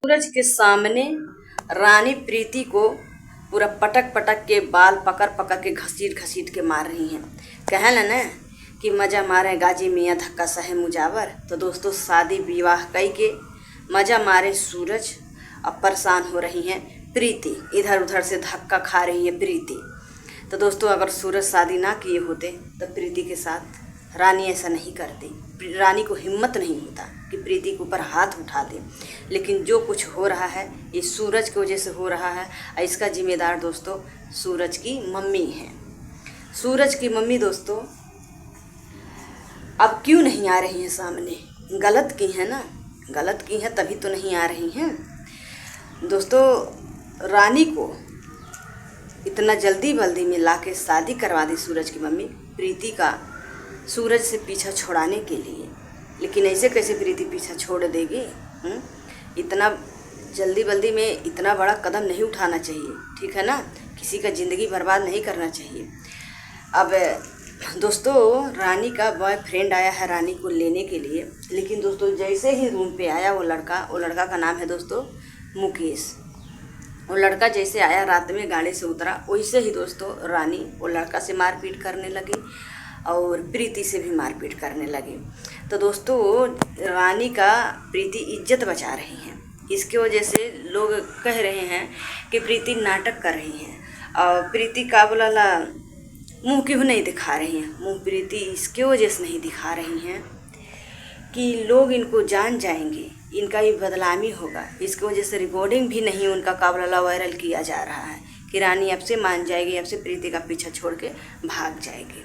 सूरज के सामने रानी प्रीति को पूरा पटक पटक के बाल पकड़ पकड़ के घसीट घसीट के मार रही हैं। कहला ना कि मज़ा मारे गाजी मियाँ धक्का सहे मुजावर। तो दोस्तों शादी विवाह कई के मज़ा मारे सूरज, अब परेशान हो रही हैं प्रीति, इधर उधर से धक्का खा रही है प्रीति। तो दोस्तों अगर सूरज शादी ना किए होते तो प्रीति के साथ रानी ऐसा नहीं करती। रानी को हिम्मत नहीं होता कि प्रीति के ऊपर हाथ उठा दे, लेकिन जो कुछ हो रहा है ये सूरज की वजह से हो रहा है। और इसका जिम्मेदार दोस्तों सूरज की मम्मी है। सूरज की मम्मी दोस्तों अब क्यों नहीं आ रही हैं सामने? गलत की है ना, गलत की है तभी तो नहीं आ रही हैं दोस्तों। रानी को इतना जल्दी बल्दी में लाके शादी करवा दी सूरज की मम्मी प्रीति का, सूरज से पीछा छुड़ाने के लिए। लेकिन ऐसे कैसे प्रीति पीछा छोड़ देगी? इतना जल्दी बल्दी में इतना बड़ा कदम नहीं उठाना चाहिए, ठीक है ना। किसी का ज़िंदगी बर्बाद नहीं करना चाहिए। अब दोस्तों रानी का बॉयफ्रेंड आया है रानी को लेने के लिए, लेकिन दोस्तों जैसे ही रूम पे आया वो लड़का का नाम है दोस्तों मुकेश। वो लड़का जैसे आया रात में गाड़ी से उतरा, वैसे ही दोस्तों रानी वो लड़का से मारपीट करने लगी और प्रीति से भी मारपीट करने लगी। तो दोस्तों रानी का प्रीति इज्जत बचा रही हैं। इसके वजह से लोग कह रहे हैं कि प्रीति नाटक कर रही हैं और प्रीति का बोला मुँह क्यों नहीं दिखा रही हैं। मुँह प्रीति इसके वजह से नहीं दिखा रही हैं कि लोग इनको जान जाएंगे, इनका भी बदनामी होगा। इसकी वजह से रिकॉर्डिंग भी नहीं उनका काबला वायरल किया जा रहा है कि रानी अब से मान जाएगी, अब से प्रीति का पीछा छोड़ के भाग जाएगी।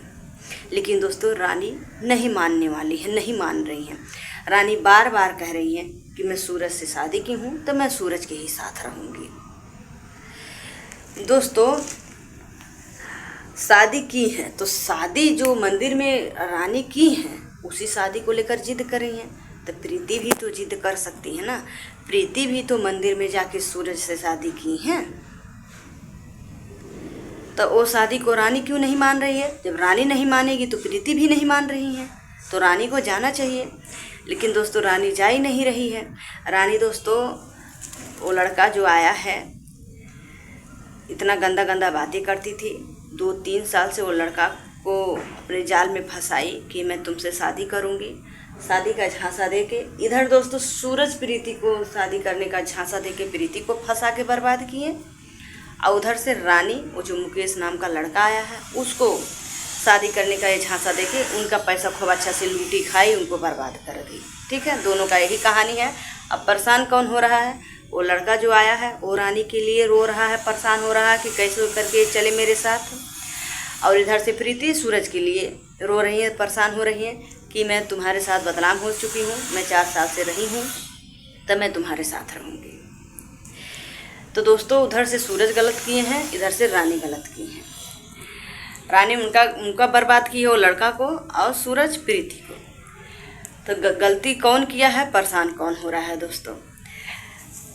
लेकिन दोस्तों रानी नहीं मानने वाली है, नहीं मान रही हैं। रानी बार बार कह रही हैं कि मैं सूरज से शादी की हूँ तो मैं सूरज के ही साथ रहूँगी। दोस्तों शादी की है तो शादी जो मंदिर में रानी की है उसी शादी को लेकर जिद कर रही हैं, तो प्रीति भी तो जिद कर सकती है ना। प्रीति भी तो मंदिर में जाके सूरज से शादी की हैं, तो वो शादी को रानी क्यों नहीं मान रही है? जब रानी नहीं मानेगी तो प्रीति भी नहीं मान रही है, तो रानी को जाना चाहिए। लेकिन दोस्तों रानी जा ही नहीं रही है। रानी दोस्तों वो लड़का जो आया है इतना गंदा गंदा बातें करती थी। 2-3 साल से वो लड़का को अपने जाल में फंसाई कि मैं तुमसे शादी करूँगी, शादी का झांसा दे के। इधर दोस्तों सूरज प्रीति को शादी करने का झांसा दे के प्रीति को फंसा के बर्बाद किए, और उधर से रानी वो जो मुकेश नाम का लड़का आया है उसको शादी करने का ये झांसा दे के उनका पैसा खूब अच्छा से लूटी खाई, उनको बर्बाद कर दी। ठीक है, दोनों का यही कहानी है। अब परेशान कौन हो रहा है? वो लड़का जो आया है वो रानी के लिए रो रहा है, परेशान हो रहा है कि कैसे करके चले मेरे साथ। और इधर से प्रीति सूरज के लिए रो रही है, परेशान हो रही है कि मैं तुम्हारे साथ बदनाम हो चुकी हूँ, मैं 4 साल से रही हूँ तब मैं तुम्हारे साथ रहूँगी। तो दोस्तों उधर से सूरज गलत किए हैं, इधर से रानी गलत की हैं। रानी उनका बर्बाद की है वो लड़का को, और सूरज प्रीति को। तो गलती कौन किया है, परेशान कौन हो रहा है? दोस्तों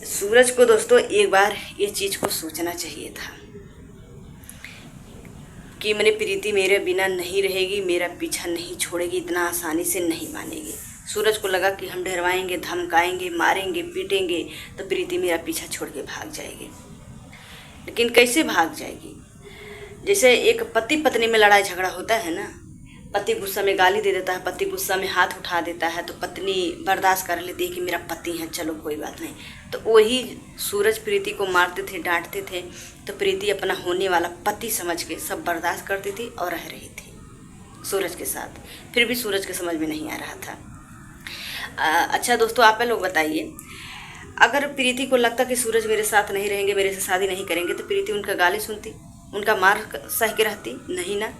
सूरज को दोस्तों एक बार ये चीज़ को सोचना चाहिए था कि मैंने प्रीति मेरे बिना नहीं रहेगी, मेरा पीछा नहीं छोड़ेगी, इतना आसानी से नहीं मानेगी। सूरज को लगा कि हम डरवाएंगे, धमकाएंगे, मारेंगे, पीटेंगे तो प्रीति मेरा पीछा छोड़ के भाग जाएगी। लेकिन कैसे भाग जाएगी? जैसे एक पति पत्नी में लड़ाई झगड़ा होता है ना, पति गुस्सा में गाली दे देता है, पति गुस्सा में हाथ उठा देता है, तो पत्नी बर्दाश्त कर लेती है कि मेरा पति है, चलो कोई बात नहीं। तो वही सूरज प्रीति को मारते थे, डांटते थे, तो प्रीति अपना होने वाला पति समझ के सब बर्दाश्त करती थी और रह रही थी सूरज के साथ। फिर भी सूरज के समझ में नहीं आ रहा था। अच्छा दोस्तों आप लोग बताइए, अगर प्रीति को लगता कि सूरज मेरे साथ नहीं रहेंगे, मेरे से शादी नहीं करेंगे, तो प्रीति उनका गाली सुनती, उनका मार सह के रहती? नहीं ना।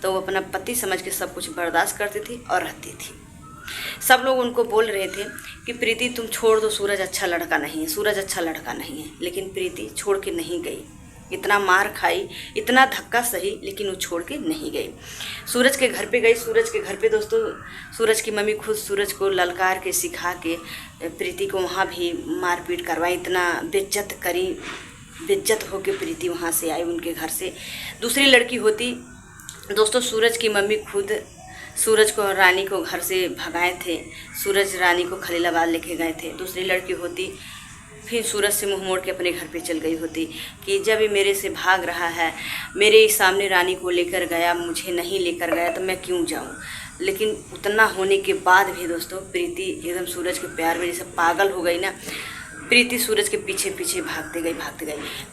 तो वो अपना पति समझ के सब कुछ बर्दाश्त करती थी और रहती थी। सब लोग उनको बोल रहे थे कि प्रीति तुम छोड़ दो, सूरज अच्छा लड़का नहीं है, सूरज अच्छा लड़का नहीं है। लेकिन प्रीति छोड़ के नहीं गई, इतना मार खाई, इतना धक्का सही, लेकिन वो छोड़ के नहीं गई। सूरज के घर पे गई। सूरज के घर पे दोस्तों सूरज की मम्मी खुद सूरज को ललकार के सिखा के प्रीति को वहाँ भी मारपीट करवाई, इतना बेइज्जत करी। बेइज्जत होके प्रीति वहाँ से आई उनके घर से। दूसरी लड़की होती दोस्तों, सूरज की मम्मी खुद सूरज को रानी को घर से भगाए थे, सूरज रानी को खलीलाबाद लेके गए थे। दूसरी लड़की होती फिर सूरज से मुंह मोड़ के अपने घर पे चल गई होती कि जब ये मेरे से भाग रहा है, मेरे ही सामने रानी को लेकर गया, मुझे नहीं लेकर गया तो मैं क्यों जाऊं। लेकिन उतना होने के बाद भी दोस्तों प्रीति एकदम सूरज के प्यार में जैसे पागल हो गई ना। प्रीति सूरज के पीछे पीछे भागते गई।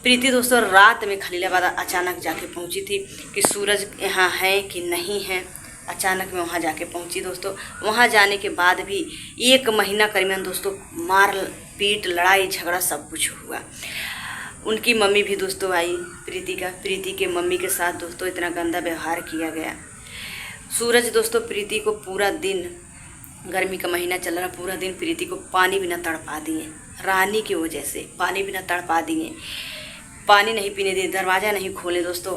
प्रीति दोस्तों रात में खलीलाबाद अचानक जाके पहुंची थी कि सूरज यहाँ है कि नहीं है। अचानक में वहाँ जाके पहुंची दोस्तों। वहाँ जाने के बाद भी 1 महीना करीबन दोस्तों मार पीट लड़ाई झगड़ा सब कुछ हुआ। उनकी मम्मी भी दोस्तों आई, प्रीति के मम्मी के साथ दोस्तों इतना गंदा व्यवहार किया गया। सूरज दोस्तों प्रीति को पूरा दिन, गर्मी का महीना चल रहा, पूरा दिन प्रीति को पानी बिना तड़पा दिए। रानी की वजह से पानी बिना तड़पा दिए, पानी नहीं पीने दिए, दरवाज़ा नहीं खोले दोस्तों।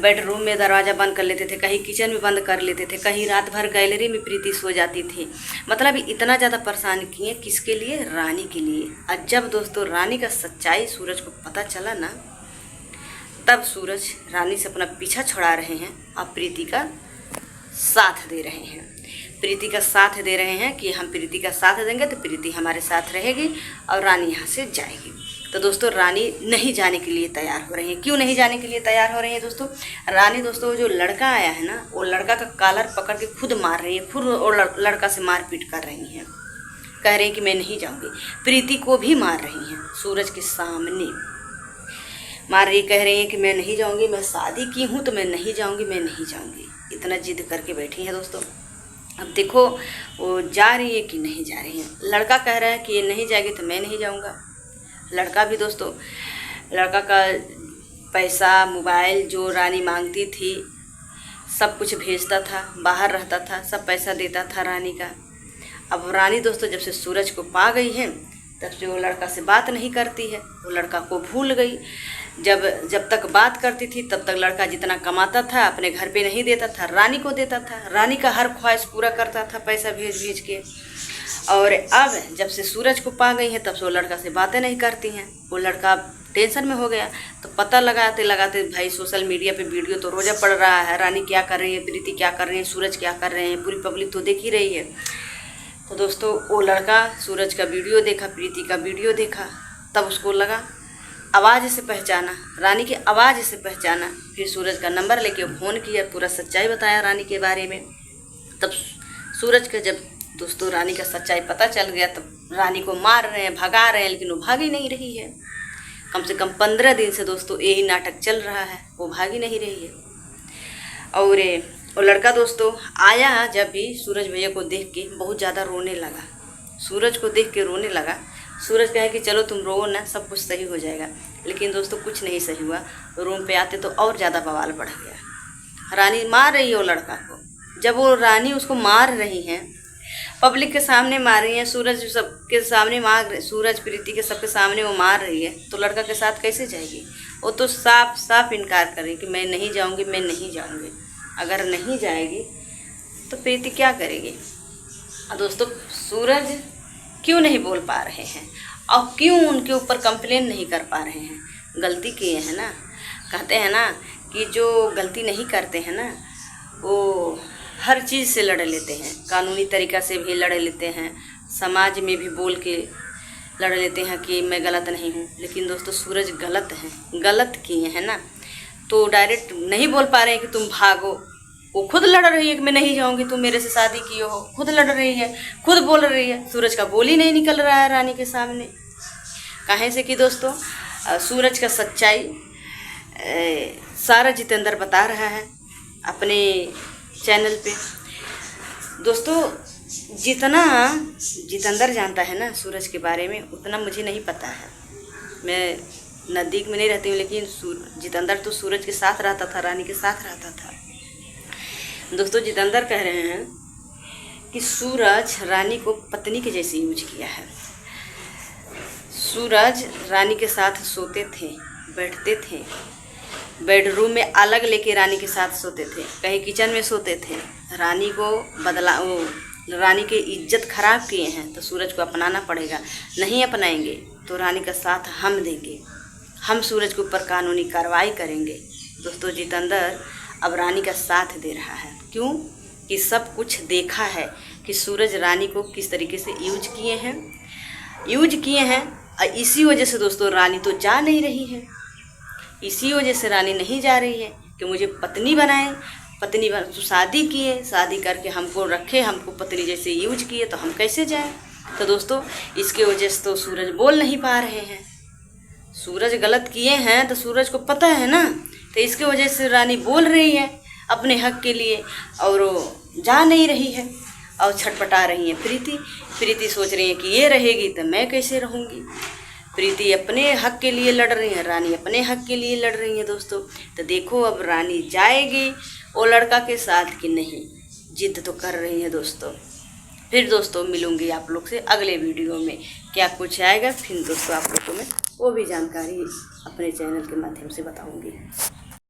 बेडरूम में दरवाज़ा बंद कर लेते थे, कहीं किचन में बंद कर लेते थे, कहीं रात भर गैलरी में प्रीति सो जाती थी। मतलब इतना ज़्यादा परेशान किए, किसके लिए? रानी के लिए। और जब दोस्तों रानी का सच्चाई सूरज को पता चला ना, तब सूरज रानी से अपना पीछा छुड़ा रहे हैं और प्रीति का साथ दे रहे हैं। प्रीति का साथ दे रहे हैं कि हम प्रीति का साथ देंगे तो प्रीति हमारे साथ रहेगी और रानी यहाँ से जाएगी। तो दोस्तों रानी नहीं जाने के लिए तैयार हो रही है। क्यों नहीं जाने के लिए तैयार हो रही है दोस्तों? रानी दोस्तों जो लड़का आया है ना, वो लड़का का कॉलर पकड़ के खुद मार रही है, खुद और लड़का से मारपीट कर रही हैं। कह रही हैं कि मैं नहीं जाऊँगी। प्रीति को भी मार रही हैं, सूरज के सामने मार रही, कह रही हैं कि मैं नहीं जाऊँगी, मैं शादी की हूँ तो मैं नहीं जाऊँगी, मैं नहीं जाऊँगी। इतना जिद करके बैठी हैं दोस्तों। अब देखो वो जा रही है कि नहीं जा रही है। लड़का कह रहा है कि ये नहीं जाएगी तो मैं नहीं जाऊँगा। लड़का भी दोस्तों, लड़का का पैसा, मोबाइल जो रानी मांगती थी सब कुछ भेजता था, बाहर रहता था, सब पैसा देता था रानी का। अब रानी दोस्तों जब से सूरज को पा गई है तब से वो लड़का से बात नहीं करती है, वो लड़का को भूल गई। जब तक बात करती थी तब तक लड़का जितना कमाता था अपने घर पे नहीं देता था, रानी को देता था। रानी का हर ख्वाहिश पूरा करता था पैसा भेज भेज के। और अब जब से सूरज को पा गई है तब से वो लड़का से बातें नहीं करती हैं। वो लड़का टेंशन में हो गया। तो पता लगाते भाई सोशल मीडिया पे वीडियो तो रोज़ा पड़ रहा है, रानी क्या कर रही है, प्रीति क्या कर रही है, सूरज क्या कर रहे हैं, पूरी पब्लिक तो देख ही रही है। तो दोस्तों वो लड़का सूरज का वीडियो देखा, प्रीति का वीडियो देखा, तब उसको लगा, आवाज़ से पहचाना, रानी की आवाज़ से पहचाना। फिर सूरज का नंबर लेके फ़ोन किया, पूरा सच्चाई बताया रानी के बारे में। तब सूरज का जब दोस्तों रानी का सच्चाई पता चल गया तब रानी को मार रहे हैं, भगा रहे हैं, लेकिन वो भाग ही नहीं रही है। कम से कम 15 दिन से दोस्तों यही नाटक चल रहा है, वो भाग ही नहीं रही है। और वो लड़का दोस्तों आया जब भी सूरज भैया को देख के बहुत ज़्यादा रोने लगा। सूरज को देख के रोने लगा। सूरज कहे कि चलो तुम रो ना, सब कुछ सही हो जाएगा। लेकिन दोस्तों कुछ नहीं सही हुआ। रूम पे आते तो और ज़्यादा बवाल बढ़ गया। रानी मार रही है वो लड़का को। जब वो रानी उसको मार रही हैं, पब्लिक के सामने मार रही हैं, सूरज सबके सामने सूरज प्रीति के सबके सामने वो मार रही है, तो लड़का के साथ कैसे जाएगी? वो तो साफ साफ इनकार कर रही कि मैं नहीं जाऊँगी, मैं नहीं जाऊँगी। अगर नहीं जाएगी तो प्रीति क्या करेगी? दोस्तों सूरज क्यों नहीं बोल पा रहे हैं और क्यों उनके ऊपर कंप्लेन नहीं कर पा रहे हैं? गलती किए हैं ना। कहते हैं ना कि जो गलती नहीं करते हैं ना वो हर चीज़ से लड़ लेते हैं, कानूनी तरीक़ा से भी लड़ लेते हैं, समाज में भी बोल के लड़ लेते हैं कि मैं गलत नहीं हूँ। लेकिन दोस्तों सूरज गलत हैं, गलत किए हैं ना, तो डायरेक्ट नहीं बोल पा रहे हैं कि तुम भागो। वो खुद लड़ रही है कि मैं नहीं जाऊँगी, तुम मेरे से शादी की हो, खुद लड़ रही है, खुद बोल रही है। सूरज का बोल ही नहीं निकल रहा है रानी के सामने। कहाँ से कि दोस्तों सूरज का सच्चाई सारा जितेंद्र बता रहा है अपने चैनल पे। दोस्तों जितना जितेंद्र जानता है ना सूरज के बारे में उतना मुझे नहीं पता है। मैं नज़दीक में नहीं रहती हूँ, लेकिन जितेंद्र तो सूरज के साथ रहता था, रानी के साथ रहता था। दोस्तों जितेंद्र कह रहे हैं कि सूरज रानी को पत्नी के जैसे यूज किया है। सूरज रानी के साथ सोते थे, बैठते थे, बेडरूम में अलग लेके रानी के साथ सोते थे, कहीं किचन में सोते थे। रानी को रानी की इज्जत खराब किए हैं तो सूरज को अपनाना पड़ेगा। नहीं अपनाएंगे तो रानी का साथ हम देंगे, हम सूरज के ऊपर कानूनी कार्रवाई करेंगे। दोस्तों जितेंद्र अब रानी का साथ दे रहा है। क्यों? कि सब कुछ देखा है कि सूरज रानी को किस तरीके से यूज किए हैं इसी वजह से दोस्तों रानी तो जा नहीं रही है। इसी वजह से रानी नहीं जा रही है कि मुझे पत्नी बनाए, पत्नी बन तो शादी किए, शादी करके हमको रखे, हमको पत्नी जैसे यूज किए, तो हम कैसे जाएं। तो दोस्तों इसके वजह से तो सूरज बोल नहीं पा रहे हैं। सूरज गलत किए हैं तो सूरज को पता है ना, तो इसके वजह से रानी बोल रही है अपने हक के लिए और जा नहीं रही है और छटपटा रही है। प्रीति सोच रही है कि ये रहेगी तो मैं कैसे रहूँगी। प्रीति अपने हक के लिए लड़ रही है, रानी अपने हक के लिए लड़ रही है दोस्तों। तो देखो अब रानी जाएगी वो लड़का के साथ कि नहीं, जिद तो कर रही है दोस्तों। फिर दोस्तों मिलूंगी आप लोग से अगले वीडियो में, क्या कुछ आएगा फिर दोस्तों आप लोगों को मैं वो भी जानकारी अपने चैनल के माध्यम से बताऊंगी।